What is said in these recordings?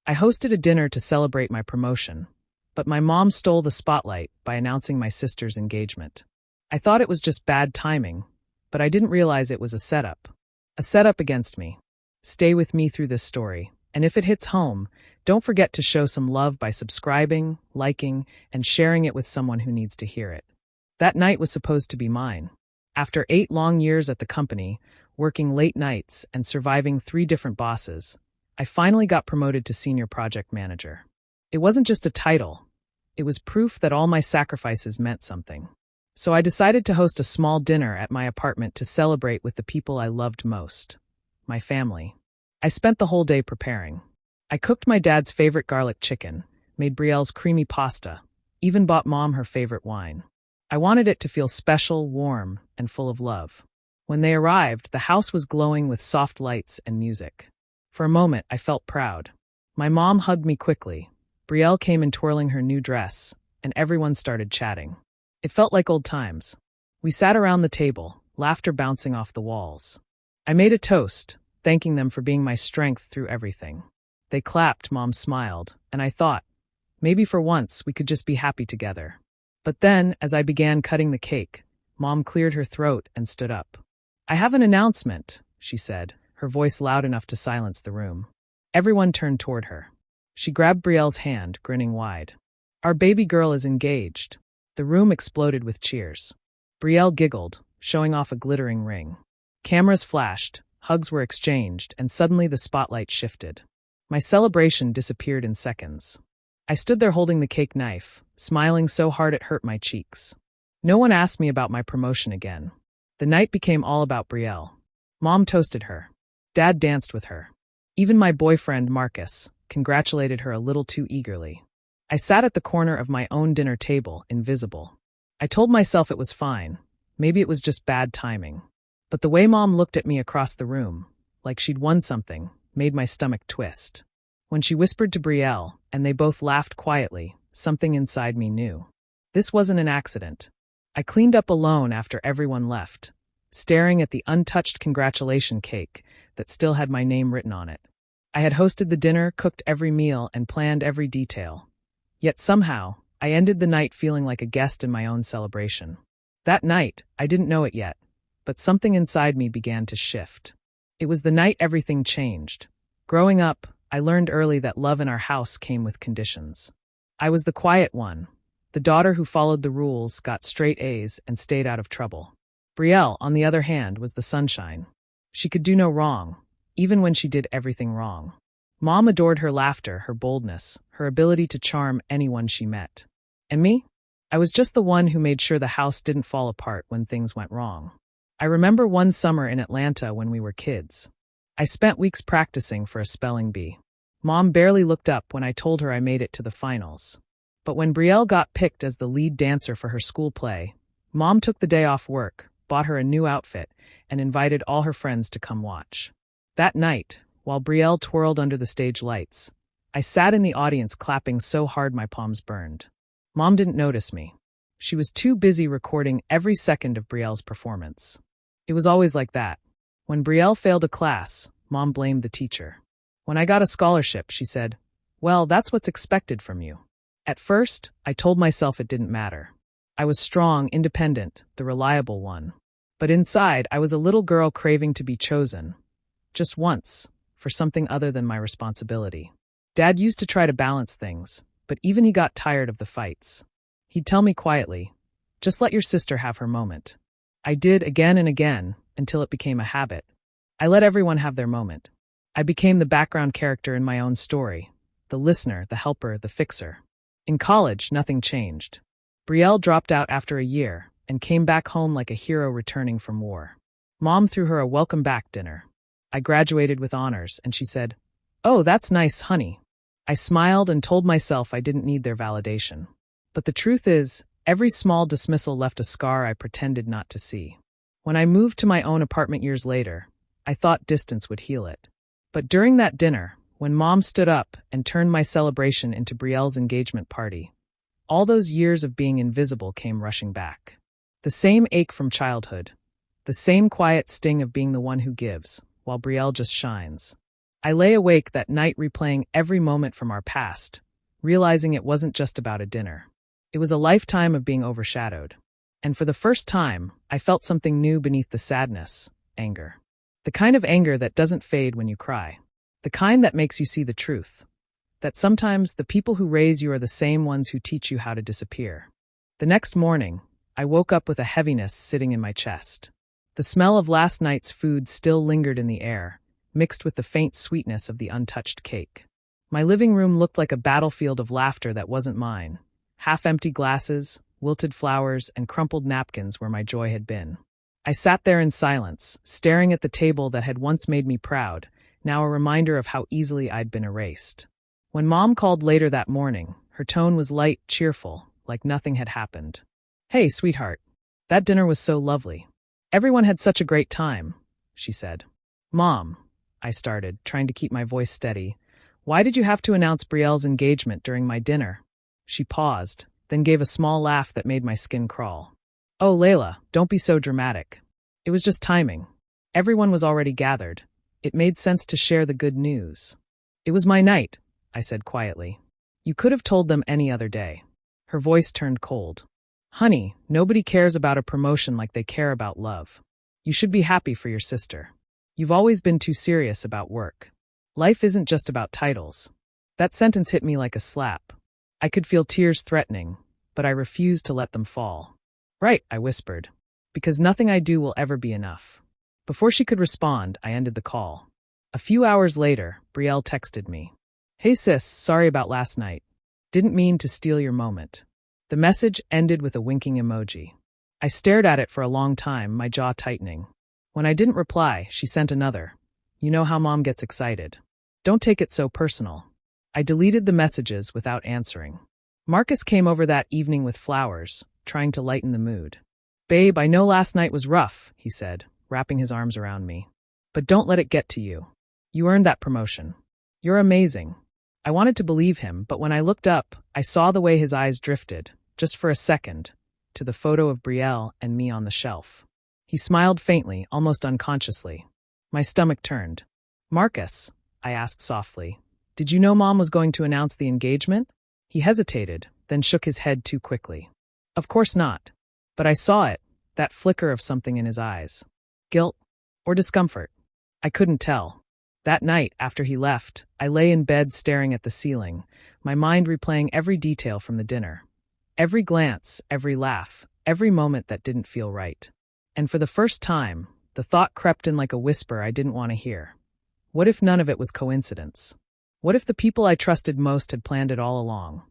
I hosted a dinner to celebrate my promotion, but my mom stole the spotlight by announcing my sister's engagement. I thought it was just bad timing, but I didn't realize it was a setup. A setup against me. Stay with me through this story, and if it hits home, don't forget to show some love by subscribing, liking, and sharing it with someone who needs to hear it. That night was supposed to be mine. After 8 long years at the company, working late nights and surviving 3 different bosses, I finally got promoted to senior project manager. It wasn't just a title. It was proof that all my sacrifices meant something. So I decided to host a small dinner at my apartment to celebrate with the people I loved most, my family. I spent the whole day preparing. I cooked my dad's favorite garlic chicken, made Brielle's creamy pasta, even bought Mom her favorite wine. I wanted it to feel special, warm, and full of love. When they arrived, the house was glowing with soft lights and music. For a moment, I felt proud. My mom hugged me quickly. Brielle came in twirling her new dress, and everyone started chatting. It felt like old times. We sat around the table, laughter bouncing off the walls. I made a toast, thanking them for being my strength through everything. They clapped, Mom smiled, and I thought, maybe for once we could just be happy together. But then, as I began cutting the cake, Mom cleared her throat and stood up. "I have an announcement," she said, her voice loud enough to silence the room. Everyone turned toward her. She grabbed Brielle's hand, grinning wide. "Our baby girl is engaged." The room exploded with cheers. Brielle giggled, showing off a glittering ring. Cameras flashed, hugs were exchanged, and suddenly the spotlight shifted. My celebration disappeared in seconds. I stood there holding the cake knife, smiling so hard it hurt my cheeks. No one asked me about my promotion again. The night became all about Brielle. Mom toasted her. Dad danced with her. Even my boyfriend, Marcus, congratulated her a little too eagerly. I sat at the corner of my own dinner table, invisible. I told myself it was fine. Maybe it was just bad timing. But the way Mom looked at me across the room, like she'd won something, made my stomach twist. When she whispered to Brielle, and they both laughed quietly, something inside me knew. This wasn't an accident. I cleaned up alone after everyone left, staring at the untouched congratulation cake that still had my name written on it. I had hosted the dinner, cooked every meal, and planned every detail. Yet somehow, I ended the night feeling like a guest in my own celebration. That night, I didn't know it yet, but something inside me began to shift. It was the night everything changed. Growing up, I learned early that love in our house came with conditions. I was the quiet one, the daughter who followed the rules, got straight A's, and stayed out of trouble. Brielle, on the other hand, was the sunshine. She could do no wrong, even when she did everything wrong. Mom adored her laughter, her boldness, her ability to charm anyone she met. And me? I was just the one who made sure the house didn't fall apart when things went wrong. I remember one summer in Atlanta when we were kids. I spent weeks practicing for a spelling bee. Mom barely looked up when I told her I made it to the finals. But when Brielle got picked as the lead dancer for her school play, Mom took the day off work, bought her a new outfit, and invited all her friends to come watch. That night, while Brielle twirled under the stage lights, I sat in the audience clapping so hard my palms burned. Mom didn't notice me. She was too busy recording every second of Brielle's performance. It was always like that. When Brielle failed a class, Mom blamed the teacher. When I got a scholarship, she said, "Well, that's what's expected from you." At first, I told myself it didn't matter. I was strong, independent, the reliable one. But inside, I was a little girl craving to be chosen. Just once. For something other than my responsibility. Dad used to try to balance things, but even he got tired of the fights. He'd tell me quietly, "Just let your sister have her moment." I did again and again, until it became a habit. I let everyone have their moment. I became the background character in my own story, the listener, the helper, the fixer. In college, nothing changed. Brielle dropped out after a year and came back home like a hero returning from war. Mom threw her a welcome back dinner. I graduated with honors, and she said, "Oh, that's nice, honey." I smiled and told myself I didn't need their validation. But the truth is, every small dismissal left a scar I pretended not to see. When I moved to my own apartment years later, I thought distance would heal it. But during that dinner, when Mom stood up and turned my celebration into Brielle's engagement party, all those years of being invisible came rushing back. The same ache from childhood, the same quiet sting of being the one who gives, while Brielle just shines. I lay awake that night replaying every moment from our past, realizing it wasn't just about a dinner. It was a lifetime of being overshadowed. And for the first time, I felt something new beneath the sadness: anger. The kind of anger that doesn't fade when you cry. The kind that makes you see the truth. That sometimes the people who raise you are the same ones who teach you how to disappear. The next morning, I woke up with a heaviness sitting in my chest. The smell of last night's food still lingered in the air, mixed with the faint sweetness of the untouched cake. My living room looked like a battlefield of laughter that wasn't mine. Half-empty glasses, wilted flowers, and crumpled napkins where my joy had been. I sat there in silence, staring at the table that had once made me proud, now a reminder of how easily I'd been erased. When Mom called later that morning, her tone was light, cheerful, like nothing had happened. "Hey, sweetheart. That dinner was so lovely. Everyone had such a great time," she said. "Mom," I started, trying to keep my voice steady, "why did you have to announce Brielle's engagement during my dinner?" She paused, then gave a small laugh that made my skin crawl. "Oh, Layla, don't be so dramatic. It was just timing. Everyone was already gathered. It made sense to share the good news." "It was my night," I said quietly. "You could have told them any other day." Her voice turned cold. "Honey, nobody cares about a promotion like they care about love. You should be happy for your sister. You've always been too serious about work. Life isn't just about titles." That sentence hit me like a slap. I could feel tears threatening, but I refused to let them fall. "Right," I whispered, "because nothing I do will ever be enough." Before she could respond, I ended the call. A few hours later, Brielle texted me. "Hey sis, sorry about last night. Didn't mean to steal your moment." The message ended with a winking emoji. I stared at it for a long time, my jaw tightening. When I didn't reply, she sent another. "You know how Mom gets excited. Don't take it so personal." I deleted the messages without answering. Marcus came over that evening with flowers, trying to lighten the mood. "Babe, I know last night was rough," he said, wrapping his arms around me. "But don't let it get to you. You earned that promotion. You're amazing." I wanted to believe him, but when I looked up, I saw the way his eyes drifted, just for a second, to the photo of Brielle and me on the shelf. He smiled faintly, almost unconsciously. My stomach turned. "Marcus," I asked softly, "did you know Mom was going to announce the engagement?" He hesitated, then shook his head too quickly. "Of course not." But I saw it, that flicker of something in his eyes. Guilt or discomfort? I couldn't tell. That night, after he left, I lay in bed staring at the ceiling, my mind replaying every detail from the dinner. Every glance, every laugh, every moment that didn't feel right. And for the first time, the thought crept in like a whisper I didn't want to hear. What if none of it was coincidence? What if the people I trusted most had planned it all along?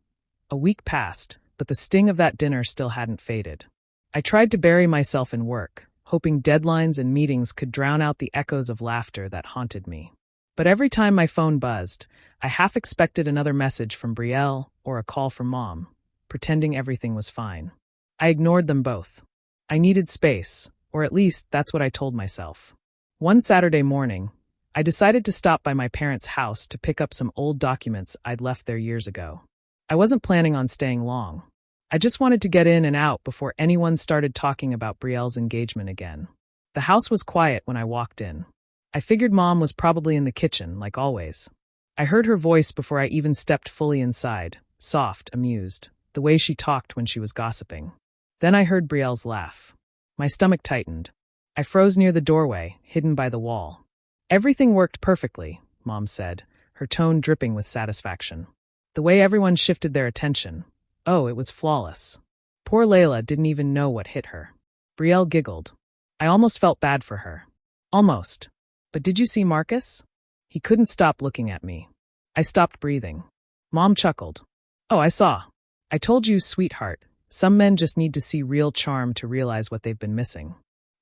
A week passed, but the sting of that dinner still hadn't faded. I tried to bury myself in work, hoping deadlines and meetings could drown out the echoes of laughter that haunted me. But every time my phone buzzed, I half expected another message from Brielle or a call from Mom, pretending everything was fine. I ignored them both. I needed space, or at least that's what I told myself. One Saturday morning, I decided to stop by my parents' house to pick up some old documents I'd left there years ago. I wasn't planning on staying long. I just wanted to get in and out before anyone started talking about Brielle's engagement again. The house was quiet when I walked in. I figured Mom was probably in the kitchen, like always. I heard her voice before I even stepped fully inside, soft, amused, the way she talked when she was gossiping. Then I heard Brielle's laugh. My stomach tightened. I froze near the doorway, hidden by the wall. "Everything worked perfectly," Mom said, her tone dripping with satisfaction. The way everyone shifted their attention. Oh, it was flawless. Poor Layla didn't even know what hit her. Brielle giggled. I almost felt bad for her. Almost. "But did you see Marcus?" He couldn't stop looking at me. I stopped breathing. Mom chuckled. "Oh, I saw. I told you, sweetheart, some men just need to see real charm to realize what they've been missing.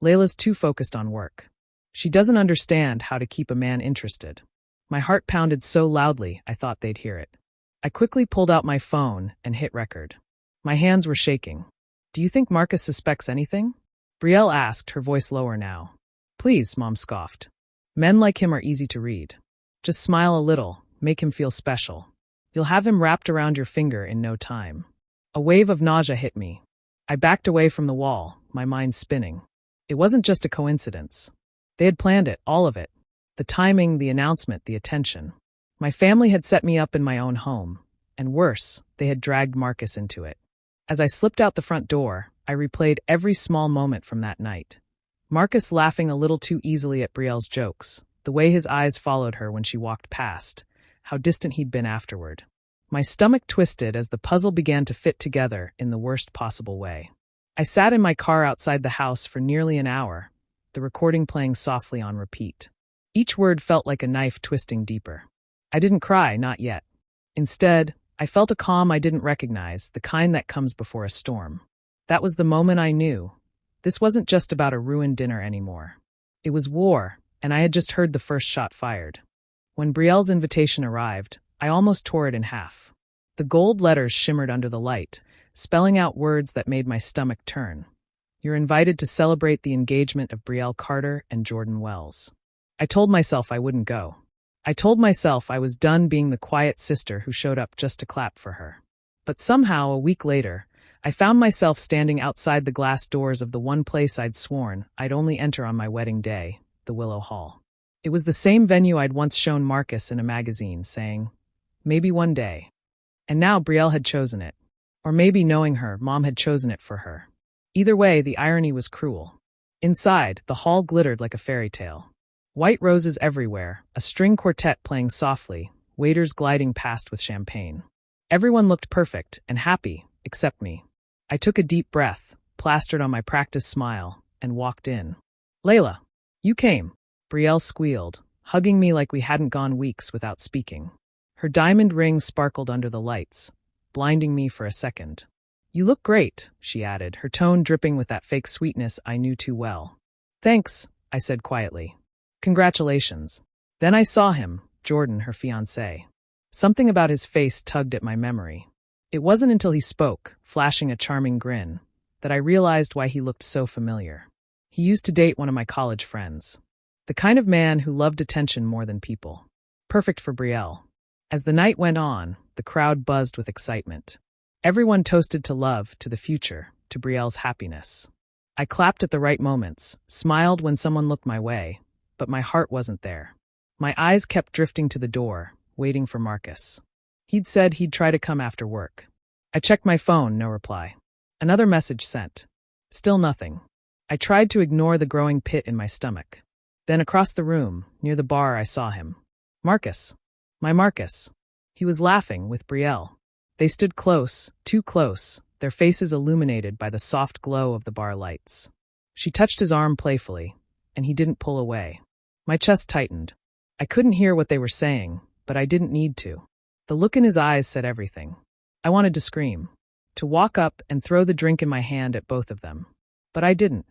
Layla's too focused on work. She doesn't understand how to keep a man interested." My heart pounded so loudly I thought they'd hear it. I quickly pulled out my phone and hit record. My hands were shaking. "Do you think Marcus suspects anything?" Brielle asked, her voice lower now. "Please," Mom scoffed. "Men like him are easy to read. Just smile a little, make him feel special. You'll have him wrapped around your finger in no time." A wave of nausea hit me. I backed away from the wall, my mind spinning. It wasn't just a coincidence. They had planned it, all of it. The timing, the announcement, the attention. My family had set me up in my own home, and worse, they had dragged Marcus into it. As I slipped out the front door, I replayed every small moment from that night. Marcus laughing a little too easily at Brielle's jokes, the way his eyes followed her when she walked past, how distant he'd been afterward. My stomach twisted as the puzzle began to fit together in the worst possible way. I sat in my car outside the house for nearly an hour, the recording playing softly on repeat. Each word felt like a knife twisting deeper. I didn't cry, not yet. Instead, I felt a calm I didn't recognize, the kind that comes before a storm. That was the moment I knew. This wasn't just about a ruined dinner anymore. It was war, and I had just heard the first shot fired. When Brielle's invitation arrived, I almost tore it in half. The gold letters shimmered under the light, spelling out words that made my stomach turn. You're invited to celebrate the engagement of Brielle Carter and Jordan Wells. I told myself I wouldn't go. I told myself I was done being the quiet sister who showed up just to clap for her. But somehow, a week later, I found myself standing outside the glass doors of the one place I'd sworn I'd only enter on my wedding day, the Willow Hall. It was the same venue I'd once shown Marcus in a magazine, saying, maybe one day. And now Brielle had chosen it. Or maybe, knowing her, Mom had chosen it for her. Either way, the irony was cruel. Inside, the hall glittered like a fairy tale. White roses everywhere, a string quartet playing softly, waiters gliding past with champagne. Everyone looked perfect and happy, except me. I took a deep breath, plastered on my practiced smile, and walked in. Layla, you came, Brielle squealed, hugging me like we hadn't gone weeks without speaking. Her diamond ring sparkled under the lights, blinding me for a second. You look great, she added, her tone dripping with that fake sweetness I knew too well. Thanks, I said quietly. Congratulations. Then I saw him, Jordan, her fiancé. Something about his face tugged at my memory. It wasn't until he spoke, flashing a charming grin, that I realized why he looked so familiar. He used to date one of my college friends. The kind of man who loved attention more than people. Perfect for Brielle. As the night went on, the crowd buzzed with excitement. Everyone toasted to love, to the future, to Brielle's happiness. I clapped at the right moments, smiled when someone looked my way, but my heart wasn't there. My eyes kept drifting to the door, waiting for Marcus. He'd said he'd try to come after work. I checked my phone, no reply. Another message sent. Still nothing. I tried to ignore the growing pit in my stomach. Then across the room, near the bar, I saw him. Marcus. My Marcus. He was laughing with Brielle. They stood close, too close, their faces illuminated by the soft glow of the bar lights. She touched his arm playfully, and he didn't pull away. My chest tightened. I couldn't hear what they were saying, but I didn't need to. The look in his eyes said everything. I wanted to scream, to walk up and throw the drink in my hand at both of them. But I didn't.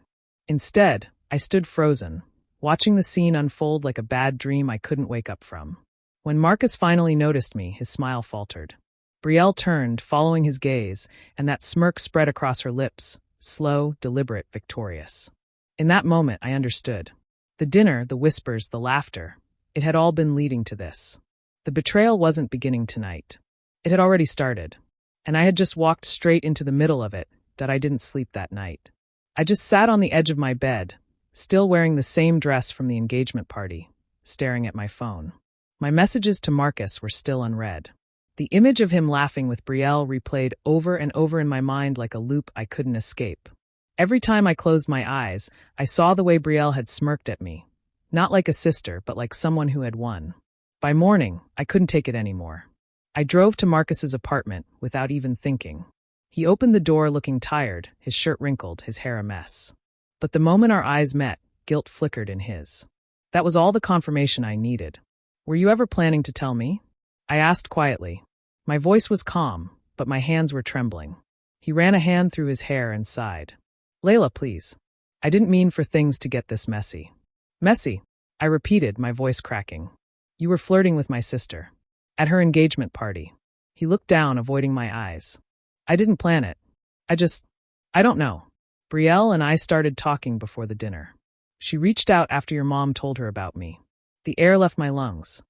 Instead, I stood frozen, watching the scene unfold like a bad dream I couldn't wake up from. When Marcus finally noticed me, his smile faltered. Brielle turned, following his gaze, and that smirk spread across her lips, slow, deliberate, victorious. In that moment, I understood. The dinner, the whispers, the laughter, it had all been leading to this. The betrayal wasn't beginning tonight. It had already started. And I had just walked straight into the middle of it, that I didn't sleep that night. I just sat on the edge of my bed, still wearing the same dress from the engagement party, staring at my phone. My messages to Marcus were still unread. The image of him laughing with Brielle replayed over and over in my mind like a loop I couldn't escape. Every time I closed my eyes, I saw the way Brielle had smirked at me. Not like a sister, but like someone who had won. By morning, I couldn't take it anymore. I drove to Marcus's apartment without even thinking. He opened the door looking tired, his shirt wrinkled, his hair a mess. But the moment our eyes met, guilt flickered in his. That was all the confirmation I needed. Were you ever planning to tell me? I asked quietly. My voice was calm, but my hands were trembling. He ran a hand through his hair and sighed. Layla, please. I didn't mean for things to get this messy. Messy, I repeated, my voice cracking. You were flirting with my sister. At her engagement party. He looked down, avoiding my eyes. I didn't plan it. I don't know. Brielle and I started talking before the dinner. She reached out after your mom told her about me. The air left my lungs.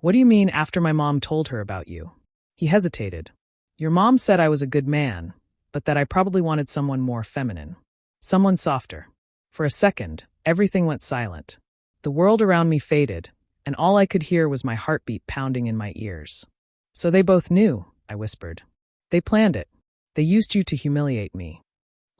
What do you mean after my mom told her about you? He hesitated. Your mom said I was a good man, but that I probably wanted someone more feminine. Someone softer. For a second, everything went silent. The world around me faded, and all I could hear was my heartbeat pounding in my ears. "So they both knew," I whispered. "They planned it. They used you to humiliate me."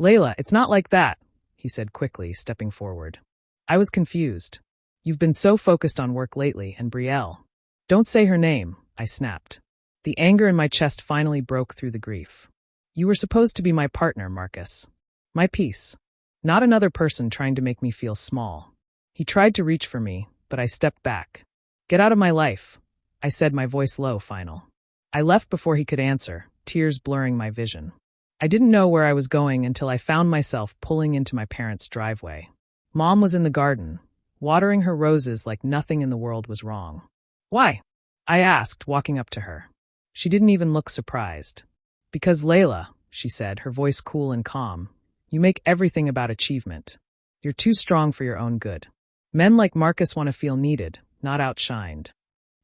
"Layla, it's not like that," he said quickly, stepping forward. I was confused. "You've been so focused on work lately, and Brielle." "Don't say her name," I snapped. The anger in my chest finally broke through the grief. "You were supposed to be my partner, Marcus. My peace. Not another person trying to make me feel small." He tried to reach for me, but I stepped back. "Get out of my life," I said, my voice low, final. I left before he could answer, tears blurring my vision. I didn't know where I was going until I found myself pulling into my parents' driveway. Mom was in the garden, watering her roses like nothing in the world was wrong. "Why?" I asked, walking up to her. She didn't even look surprised. "Because Layla," she said, her voice cool and calm, "you make everything about achievement. You're too strong for your own good. Men like Marcus want to feel needed, not outshined."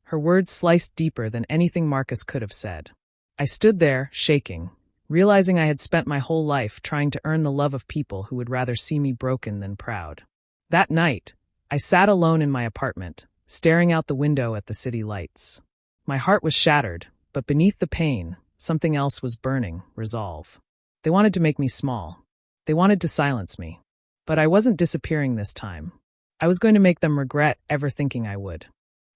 Her words sliced deeper than anything Marcus could have said. I stood there, shaking, realizing I had spent my whole life trying to earn the love of people who would rather see me broken than proud. That night, I sat alone in my apartment, staring out the window at the city lights. My heart was shattered, but beneath the pain, something else was burning, resolve. They wanted to make me small. They wanted to silence me. But I wasn't disappearing this time. I was going to make them regret ever thinking I would.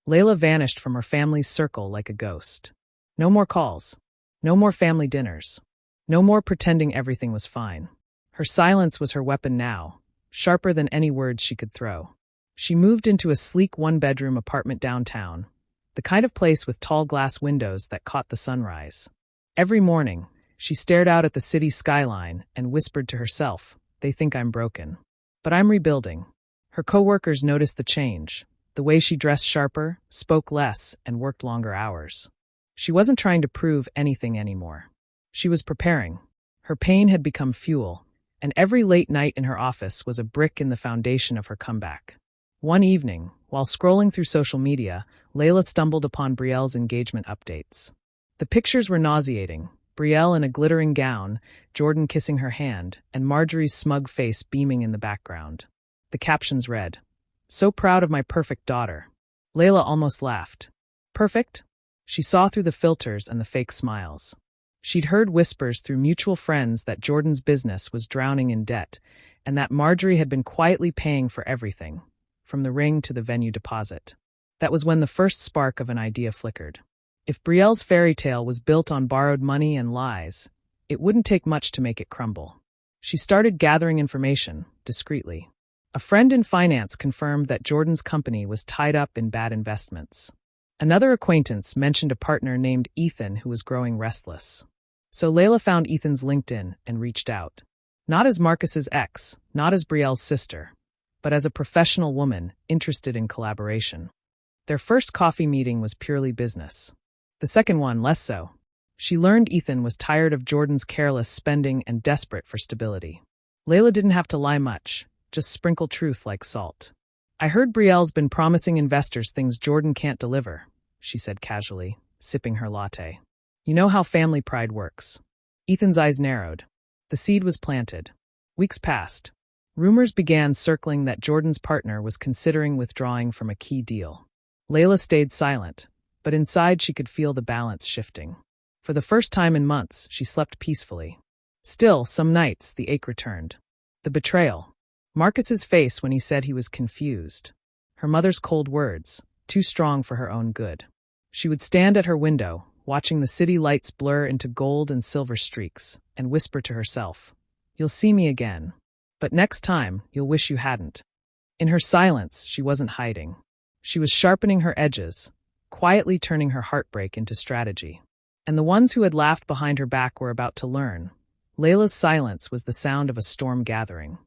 Layla vanished from her family's circle like a ghost. No more calls. No more family dinners. No more pretending everything was fine. Her silence was her weapon now, sharper than any words she could throw. She moved into a sleek one-bedroom apartment downtown, the kind of place with tall glass windows that caught the sunrise. Every morning, she stared out at the city skyline and whispered to herself, "They think I'm broken. But I'm rebuilding." Her coworkers noticed the change, the way she dressed sharper, spoke less, and worked longer hours. She wasn't trying to prove anything anymore. She was preparing. Her pain had become fuel, and every late night in her office was a brick in the foundation of her comeback. One evening, while scrolling through social media, Layla stumbled upon Brielle's engagement updates. The pictures were nauseating. Brielle in a glittering gown, Jordan kissing her hand, and Marjorie's smug face beaming in the background. The captions read, "So proud of my perfect daughter." Layla almost laughed. Perfect? She saw through the filters and the fake smiles. She'd heard whispers through mutual friends that Jordan's business was drowning in debt, and that Marjorie had been quietly paying for everything, from the ring to the venue deposit. That was when the first spark of an idea flickered. If Brielle's fairy tale was built on borrowed money and lies, it wouldn't take much to make it crumble. She started gathering information, discreetly. A friend in finance confirmed that Jordan's company was tied up in bad investments. Another acquaintance mentioned a partner named Ethan who was growing restless. So Layla found Ethan's LinkedIn and reached out. Not as Marcus's ex, not as Brielle's sister, but as a professional woman interested in collaboration. Their first coffee meeting was purely business. The second one, less so. She learned Ethan was tired of Jordan's careless spending and desperate for stability. Layla didn't have to lie much, just sprinkle truth like salt. "I heard Brielle's been promising investors things Jordan can't deliver," she said casually, sipping her latte. "You know how family pride works." Ethan's eyes narrowed. The seed was planted. Weeks passed. Rumors began circling that Jordan's partner was considering withdrawing from a key deal. Layla stayed silent, but inside she could feel the balance shifting. For the first time in months, she slept peacefully. Still, some nights, the ache returned. The betrayal. Marcus's face when he said he was confused. Her mother's cold words, too strong for her own good. She would stand at her window, watching the city lights blur into gold and silver streaks, and whisper to herself, "You'll see me again. But next time, you'll wish you hadn't." In her silence, she wasn't hiding. She was sharpening her edges, quietly turning her heartbreak into strategy. And the ones who had laughed behind her back were about to learn. Layla's silence was the sound of a storm gathering.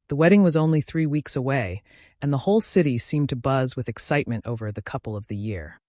The wedding was only 3 weeks away, and the whole city seemed to buzz with excitement over the couple of the year.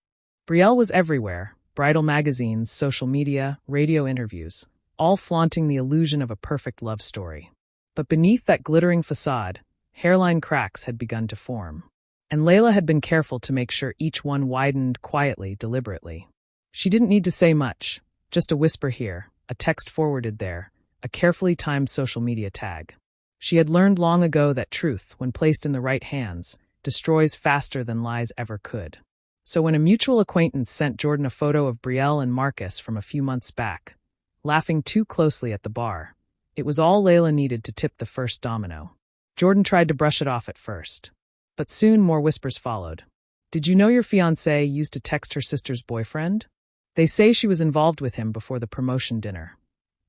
Brielle was everywhere, bridal magazines, social media, radio interviews, all flaunting the illusion of a perfect love story. But beneath that glittering facade, hairline cracks had begun to form. And Layla had been careful to make sure each one widened quietly, deliberately. She didn't need to say much, just a whisper here, a text forwarded there, a carefully timed social media tag. She had learned long ago that truth, when placed in the right hands, destroys faster than lies ever could. So when a mutual acquaintance sent Jordan a photo of Brielle and Marcus from a few months back, laughing too closely at the bar, it was all Layla needed to tip the first domino. Jordan tried to brush it off at first, but soon more whispers followed. Did you know your fiancée used to text her sister's boyfriend? They say she was involved with him before the promotion dinner.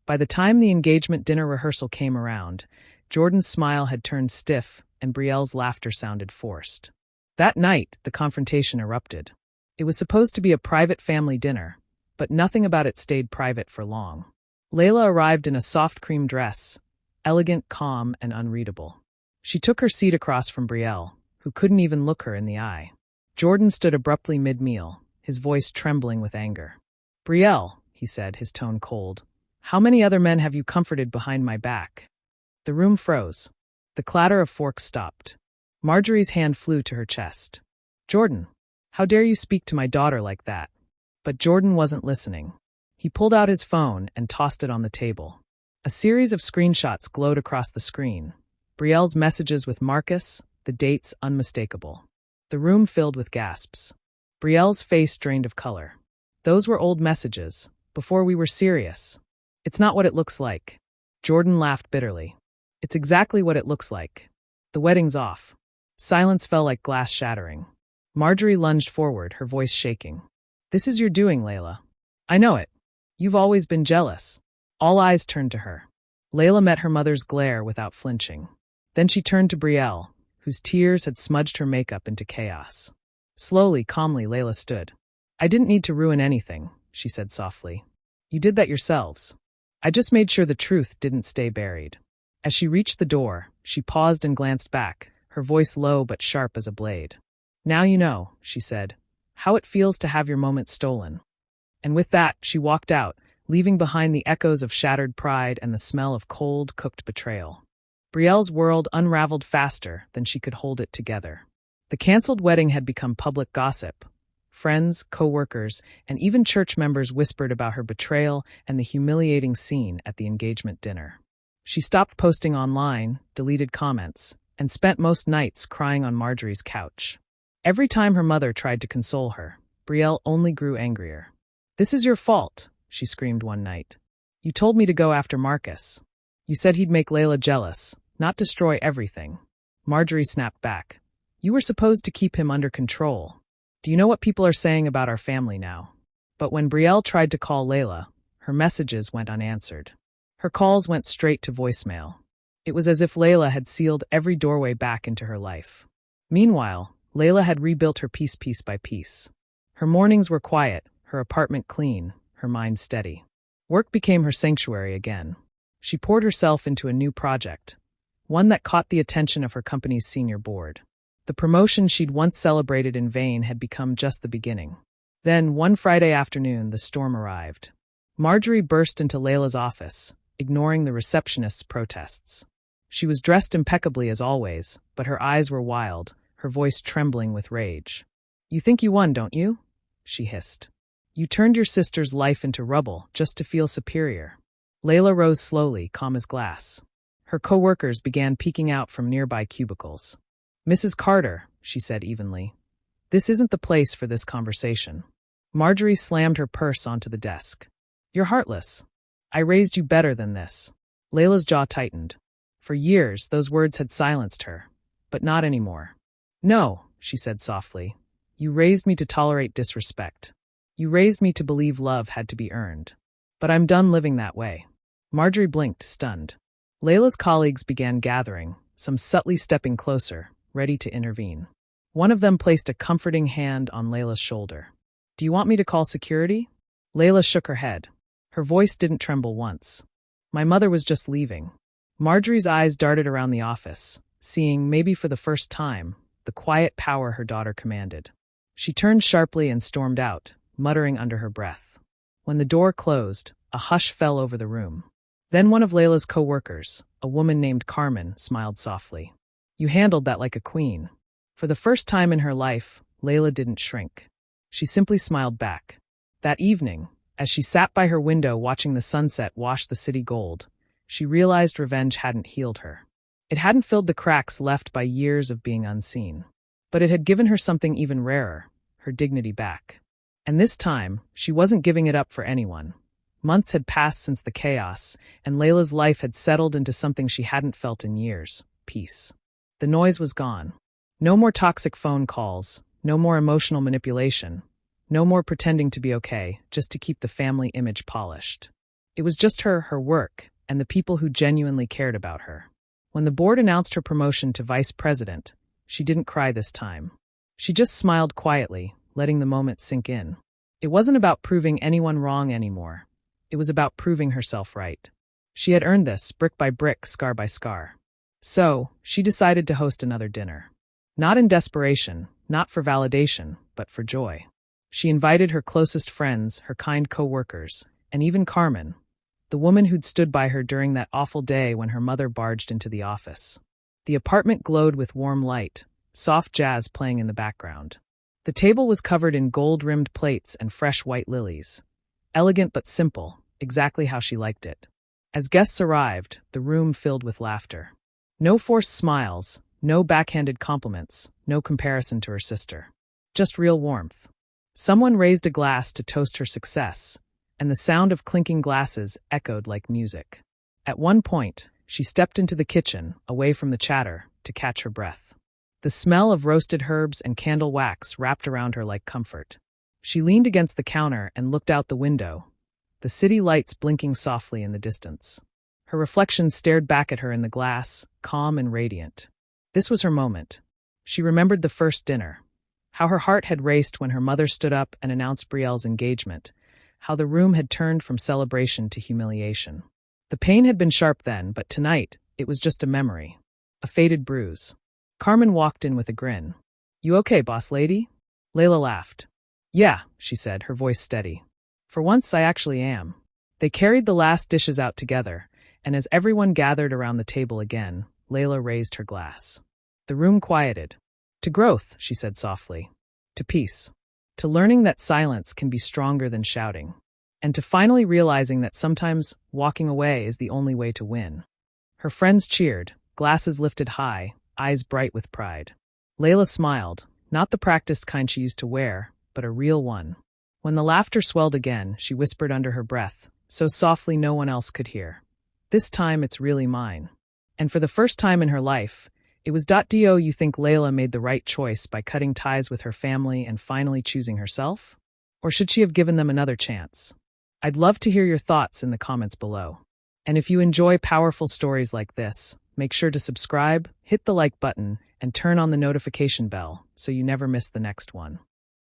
By the time the engagement dinner rehearsal came around, Jordan's smile had turned stiff and Brielle's laughter sounded forced. That night, the confrontation erupted. It was supposed to be a private family dinner, but nothing about it stayed private for long. Layla arrived in a soft cream dress, elegant, calm, and unreadable. She took her seat across from Brielle, who couldn't even look her in the eye. Jordan stood abruptly mid-meal, his voice trembling with anger. Brielle, he said, his tone cold, how many other men have you comforted behind my back? The room froze. The clatter of forks stopped. Marjorie's hand flew to her chest. Jordan, how dare you speak to my daughter like that? But Jordan wasn't listening. He pulled out his phone and tossed it on the table. A series of screenshots glowed across the screen. Brielle's messages with Marcus, the dates unmistakable. The room filled with gasps. Brielle's face drained of color. Those were old messages, before we were serious. It's not what it looks like. Jordan laughed bitterly. It's exactly what it looks like. The wedding's off. Silence fell like glass shattering. Marjorie lunged forward, her voice shaking. This is your doing, Layla. I know it. You've always been jealous. All eyes turned to her. Layla met her mother's glare without flinching. Then she turned to Brielle, whose tears had smudged her makeup into chaos. Slowly, calmly, Layla stood. I didn't need to ruin anything, she said softly. You did that yourselves. I just made sure the truth didn't stay buried. As she reached the door, she paused and glanced back, her voice low but sharp as a blade. Now you know, she said, how it feels to have your moment stolen. And with that, she walked out, leaving behind the echoes of shattered pride and the smell of cold, cooked betrayal. Brielle's world unraveled faster than she could hold it together. The canceled wedding had become public gossip. Friends, co-workers, and even church members whispered about her betrayal and the humiliating scene at the engagement dinner. She stopped posting online, deleted comments, and spent most nights crying on Marjorie's couch. Every time her mother tried to console her, Brielle only grew angrier. This is your fault, she screamed one night. You told me to go after Marcus. You said he'd make Layla jealous, not destroy everything. Marjorie snapped back. You were supposed to keep him under control. Do you know what people are saying about our family now? But when Brielle tried to call Layla, her messages went unanswered. Her calls went straight to voicemail. It was as if Layla had sealed every doorway back into her life. Meanwhile, Layla had rebuilt her piece by piece. Her mornings were quiet, her apartment clean, her mind steady. Work became her sanctuary again. She poured herself into a new project, one that caught the attention of her company's senior board. The promotion she'd once celebrated in vain had become just the beginning. Then, one Friday afternoon, the storm arrived. Marjorie burst into Layla's office, ignoring the receptionist's protests. She was dressed impeccably as always, but her eyes were wild, her voice trembling with rage. You think you won, don't you? She hissed. You turned your sister's life into rubble just to feel superior. Layla rose slowly, calm as glass. Her co-workers began peeking out from nearby cubicles. Mrs. Carter, she said evenly, this isn't the place for this conversation. Marjorie slammed her purse onto the desk. You're heartless. I raised you better than this. Layla's jaw tightened. For years, those words had silenced her, but not anymore. No, she said softly. You raised me to tolerate disrespect. You raised me to believe love had to be earned. But I'm done living that way. Marjorie blinked, stunned. Layla's colleagues began gathering, some subtly stepping closer, ready to intervene. One of them placed a comforting hand on Layla's shoulder. Do you want me to call security? Layla shook her head. Her voice didn't tremble once. My mother was just leaving. Marjorie's eyes darted around the office, seeing, maybe for the first time, the quiet power her daughter commanded. She turned sharply and stormed out, muttering under her breath. When the door closed, a hush fell over the room. Then one of Layla's co-workers, a woman named Carmen, smiled softly. You handled that like a queen. For the first time in her life, Layla didn't shrink. She simply smiled back. That evening, as she sat by her window watching the sunset wash the city gold, she realized revenge hadn't healed her. It hadn't filled the cracks left by years of being unseen. But it had given her something even rarer, her dignity back. And this time, she wasn't giving it up for anyone. Months had passed since the chaos, and Layla's life had settled into something she hadn't felt in years: peace. The noise was gone. No more toxic phone calls, no more emotional manipulation, no more pretending to be okay just to keep the family image polished. It was just her work, and the people who genuinely cared about her. When the board announced her promotion to vice president, she didn't cry this time. She just smiled quietly, letting the moment sink in. It wasn't about proving anyone wrong anymore. It was about proving herself right. She had earned this, brick by brick, scar by scar. So, she decided to host another dinner. Not in desperation, not for validation, but for joy. She invited her closest friends, her kind co-workers, and even Carmen, the woman who'd stood by her during that awful day when her mother barged into the office. The apartment glowed with warm light, soft jazz playing in the background. The table was covered in gold-rimmed plates and fresh white lilies. Elegant but simple, exactly how she liked it. As guests arrived, the room filled with laughter. No forced smiles, no backhanded compliments, no comparison to her sister. Just real warmth. Someone raised a glass to toast her success, and the sound of clinking glasses echoed like music. At one point, she stepped into the kitchen, away from the chatter, to catch her breath. The smell of roasted herbs and candle wax wrapped around her like comfort. She leaned against the counter and looked out the window, the city lights blinking softly in the distance. Her reflection stared back at her in the glass, calm and radiant. This was her moment. She remembered the first dinner. How her heart had raced when her mother stood up and announced Brielle's engagement. How the room had turned from celebration to humiliation. The pain had been sharp then, but tonight, it was just a memory. A faded bruise. Carmen walked in with a grin. "You okay, boss lady?" Layla laughed. "Yeah," she said, her voice steady. "For once, I actually am." They carried the last dishes out together, and as everyone gathered around the table again, Layla raised her glass. The room quieted. "To growth," she said softly. "To peace. To learning that silence can be stronger than shouting. And to finally realizing that sometimes walking away is the only way to win." Her friends cheered, glasses lifted high, eyes bright with pride. Layla smiled, not the practiced kind she used to wear, but a real one. When the laughter swelled again, she whispered under her breath, so softly no one else could hear. "This time it's really mine." And for the first time in her life, it was .do you think Layla made the right choice by cutting ties with her family and finally choosing herself? Or should she have given them another chance? I'd love to hear your thoughts in the comments below. And if you enjoy powerful stories like this, make sure to subscribe, hit the like button, and turn on the notification bell so you never miss the next one.